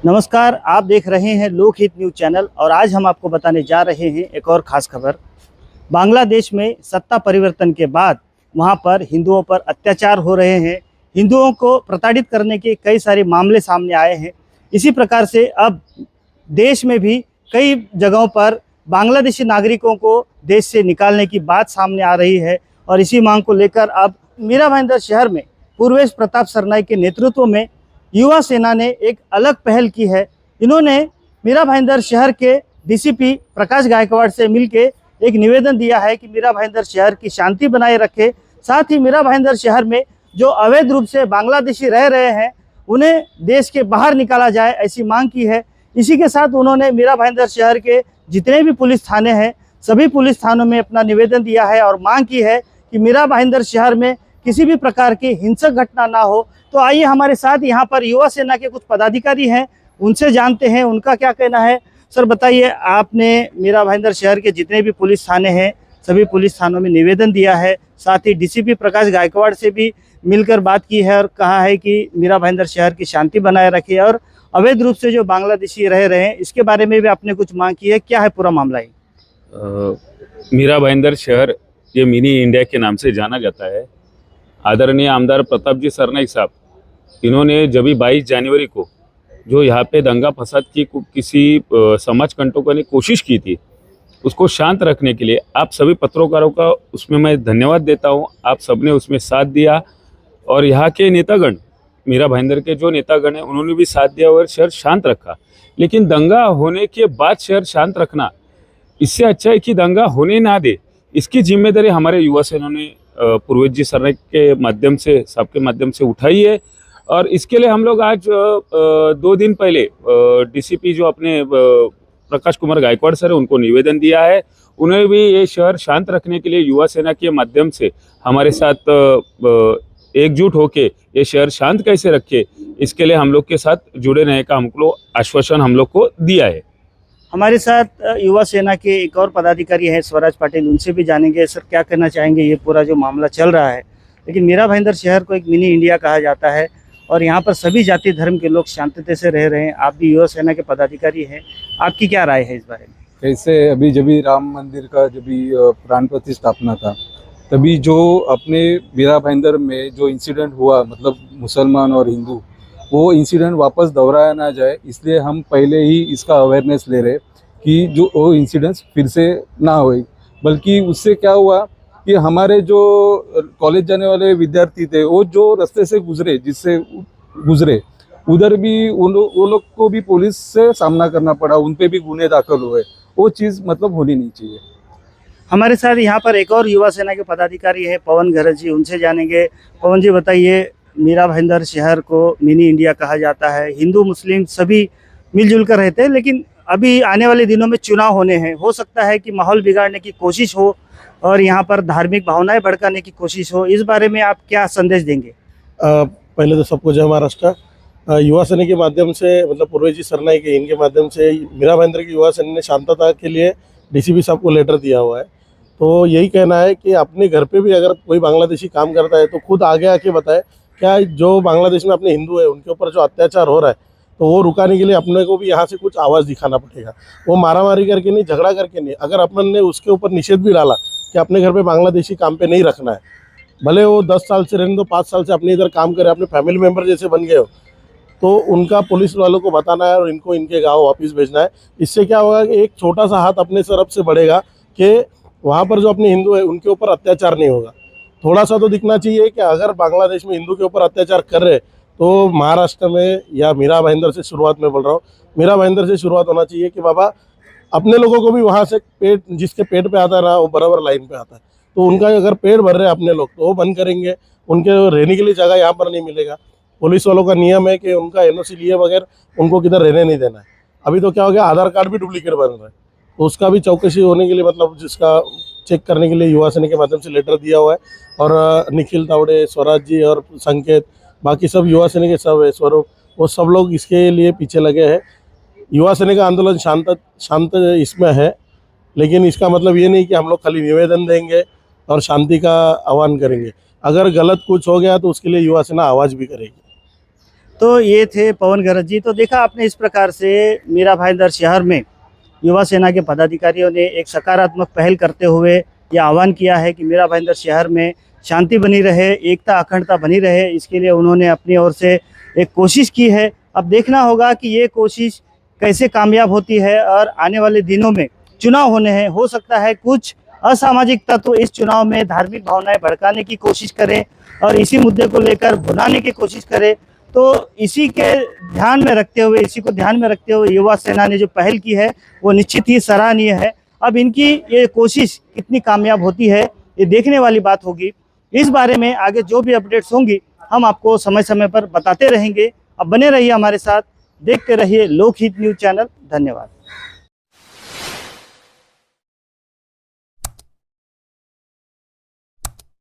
नमस्कार, आप देख रहे हैं लोकहित न्यूज़ चैनल और आज हम आपको बताने जा रहे हैं एक और ख़ास खबर। बांग्लादेश में सत्ता परिवर्तन के बाद वहां पर हिंदुओं पर अत्याचार हो रहे हैं। हिंदुओं को प्रताड़ित करने के कई सारे मामले सामने आए हैं। इसी प्रकार से अब देश में भी कई जगहों पर बांग्लादेशी नागरिकों को देश से निकालने की बात सामने आ रही है और इसी मांग को लेकर अब मीरा भाईंदर शहर में पूर्वेश प्रताप सरनाईक के नेतृत्व में युवा सेना ने एक अलग पहल की है। इन्होंने मीरा भाईंदर शहर के डीसीपी प्रकाश गायकवाड़ से मिलकर एक निवेदन दिया है कि मीरा भाईंदर शहर की शांति बनाए रखे। साथ ही मीरा भाईंदर शहर में जो अवैध रूप से बांग्लादेशी रह रहे हैं उन्हें देश के बाहर निकाला जाए, ऐसी मांग की है। इसी के साथ उन्होंने मीरा भाईंदर शहर के जितने भी पुलिस थाने हैं सभी पुलिस थानों में अपना निवेदन दिया है और मांग की है कि मीरा भाईंदर शहर में किसी भी प्रकार की हिंसक घटना ना हो। तो आइए हमारे साथ यहाँ पर युवा सेना के कुछ पदाधिकारी हैं, उनसे जानते हैं उनका क्या कहना है। सर बताइए, आपने मीरा भाईंदर शहर के जितने भी पुलिस थाने हैं सभी पुलिस थानों में निवेदन दिया है, साथ ही डीसीपी प्रकाश गायकवाड़ से भी मिलकर बात की है और कहा है कि मीरा भाईंदर शहर की शांति बनाए रखे और अवैध रूप से जो बांग्लादेशी रह रहे हैं इसके बारे में भी आपने कुछ मांग की है। क्या है पूरा मामला है? मीरा भाईंदर शहर ये मिनी इंडिया के नाम से जाना जाता है। आदरणीय आमदार प्रताप जी सरनाईक साहब, इन्होंने जब 22 जनवरी को जो यहाँ पे दंगा फसाद की किसी समाज कंटकों ने कोशिश की थी उसको शांत रखने के लिए आप सभी पत्रकारों का उसमें मैं धन्यवाद देता हूँ। आप सबने उसमें साथ दिया और यहाँ के नेतागण, मीरा भाईंदर के जो नेतागण हैं उन्होंने भी साथ दिया और शहर शांत रखा। लेकिन दंगा होने के बाद शहर शांत रखना, इससे अच्छा है कि दंगा होने ना दे। इसकी जिम्मेदारी हमारे युवा सेना ने पूर्वेश जी सरनाईक के माध्यम से, सबके माध्यम से उठाई है। और इसके लिए हम लोग आज 2 दिन पहले डीसीपी जो अपने प्रकाश कुमार गायकवाड़ सर है उनको निवेदन दिया है। उन्हें भी ये शहर शांत रखने के लिए युवा सेना के माध्यम से हमारे साथ एकजुट होके ये शहर शांत कैसे रखे, इसके लिए हम लोग के साथ जुड़े रहने का हमको आश्वासन हम लोग को दिया है। हमारे साथ युवा सेना के एक और पदाधिकारी हैं स्वराज पाटिल, उनसे भी जानेंगे सर क्या कहना चाहेंगे ये पूरा जो मामला चल रहा है। लेकिन मीरा भाईंदर शहर को एक मिनी इंडिया कहा जाता है और यहाँ पर सभी जाति धर्म के लोग शांति से रह रहे हैं। आप भी युवा सेना के पदाधिकारी हैं, आपकी क्या राय है इस बारे में? कैसे अभी जब भी राम मंदिर का जब भी प्राण प्रतिष्ठापना था तभी जो अपने मीरा भाईंदर में जो इंसिडेंट हुआ, मतलब मुसलमान और हिंदू, वो इंसिडेंट वापस दोहराया ना जाए, इसलिए हम पहले ही इसका अवेयरनेस ले रहे कि जो वो इंसिडेंट्स फिर से ना हो। बल्कि उससे क्या हुआ कि हमारे जो कॉलेज जाने वाले विद्यार्थी थे वो जो रास्ते से गुजरे, जिससे गुजरे उधर भी वो लोग को भी पुलिस से सामना करना पड़ा, उन पे भी गुने दाखिल हुए। वो चीज़ मतलब होनी नहीं चाहिए। हमारे साथ यहाँ पर एक और युवा सेना के पदाधिकारी है पवन घरत जी, उनसे जानेंगे। पवन जी बताइए, मीरा भाईंदर शहर को मिनी इंडिया कहा जाता है, हिंदू मुस्लिम सभी मिलजुल कर रहते हैं, लेकिन अभी आने वाले दिनों में चुनाव होने हैं, हो सकता है कि माहौल बिगाड़ने की कोशिश हो और यहाँ पर धार्मिक भावनाएं भड़काने की कोशिश हो। इस बारे में आप क्या संदेश देंगे? पहले तो सबको जय महाराष्ट्र। युवा सेना के माध्यम से, मतलब पूर्वेश जी सरनाईक के इनके माध्यम से मीरा भाईंदर की युवा सेना ने शांतता के लिए डीसीपी साहब को लेटर दिया हुआ है। तो यही कहना है कि अपने घर पे भी अगर कोई बांग्लादेशी काम करता है तो खुद आगे आके बताए क्या जो बांग्लादेश में अपने हिंदू है उनके ऊपर जो अत्याचार हो रहा है तो वो रुकाने के लिए अपने को भी यहाँ से कुछ आवाज़ दिखाना पड़ेगा। वो मारामारी करके नहीं, झगड़ा करके नहीं। अगर अपन ने उसके ऊपर निषेध भी डाला कि अपने घर पे बांग्लादेशी काम पे नहीं रखना है, भले वो 10 साल से रहने दो, 5 साल से अपने इधर काम करे, अपने फैमिली मेम्बर जैसे बन गए हो, तो उनका पुलिस वालों को बताना है और इनको इनके गाँव वापस भेजना है। इससे क्या होगा कि एक छोटा सा हाथ अपने तरफ से बढ़ेगा कि वहाँ पर जो अपने हिंदू है उनके ऊपर अत्याचार नहीं होगा। थोड़ा सा तो दिखना चाहिए कि अगर बांग्लादेश में हिंदू के ऊपर अत्याचार कर रहे तो महाराष्ट्र में या मीरा भाईंदर से शुरुआत में बोल रहा हूँ, मीरा भाईंदर से शुरुआत होना चाहिए कि बाबा अपने लोगों को भी वहाँ से पेट, जिसके पेट पे आता है ना वो बराबर लाइन पे आता है। तो उनका अगर पेट भर रहे हैं अपने लोग तो वो बंद करेंगे, उनके रहने के लिए जगह यहाँ पर नहीं मिलेगा। पुलिस वालों का नियम है कि उनका एनओसी लिए बगैर उनको किधर रहने नहीं देना है। अभी तो क्या हो गया, आधार कार्ड भी डुप्लीकेट बन रहा है, तो उसका भी चौकसी होने के लिए, मतलब जिसका चेक करने के लिए युवा सेना के माध्यम से लेटर दिया हुआ है। और निखिल तावड़े, स्वराज जी और संकेत, बाकी सब युवा सेना के सब है, स्वरूप, वो सब लोग इसके लिए पीछे लगे हैं। युवा सेना का आंदोलन शांत इसमें है, लेकिन इसका मतलब ये नहीं कि हम लोग खाली निवेदन देंगे और शांति का आह्वान करेंगे। अगर गलत कुछ हो गया तो उसके लिए युवा सेना आवाज़ भी करेगी। तो ये थे पवन गरज जी। तो देखा आपने, इस प्रकार से मीरा भाईंदर शहर में युवा सेना के पदाधिकारियों ने एक सकारात्मक पहल करते हुए ये आह्वान किया है कि मीरा भाईंदर शहर में शांति बनी रहे, एकता अखंडता बनी रहे। इसके लिए उन्होंने अपनी ओर से एक कोशिश की है। अब देखना होगा कि ये कोशिश कैसे कामयाब होती है, और आने वाले दिनों में चुनाव होने हैं, हो सकता है कुछ असामाजिक तत्व इस चुनाव में धार्मिक भावनाएं भड़काने की कोशिश करें और इसी मुद्दे को लेकर भुनाने की कोशिश करें। तो इसी को ध्यान में रखते हुए युवा सेना ने जो पहल की है वो निश्चित ही सराहनीय है। अब इनकी ये कोशिश कितनी कामयाब होती है, ये देखने वाली बात होगी। इस बारे में आगे जो भी अपडेट्स होंगी हम आपको समय समय पर बताते रहेंगे। अब बने रहिए हमारे साथ, देखते रहिए लोकहित न्यूज़ चैनल। धन्यवाद।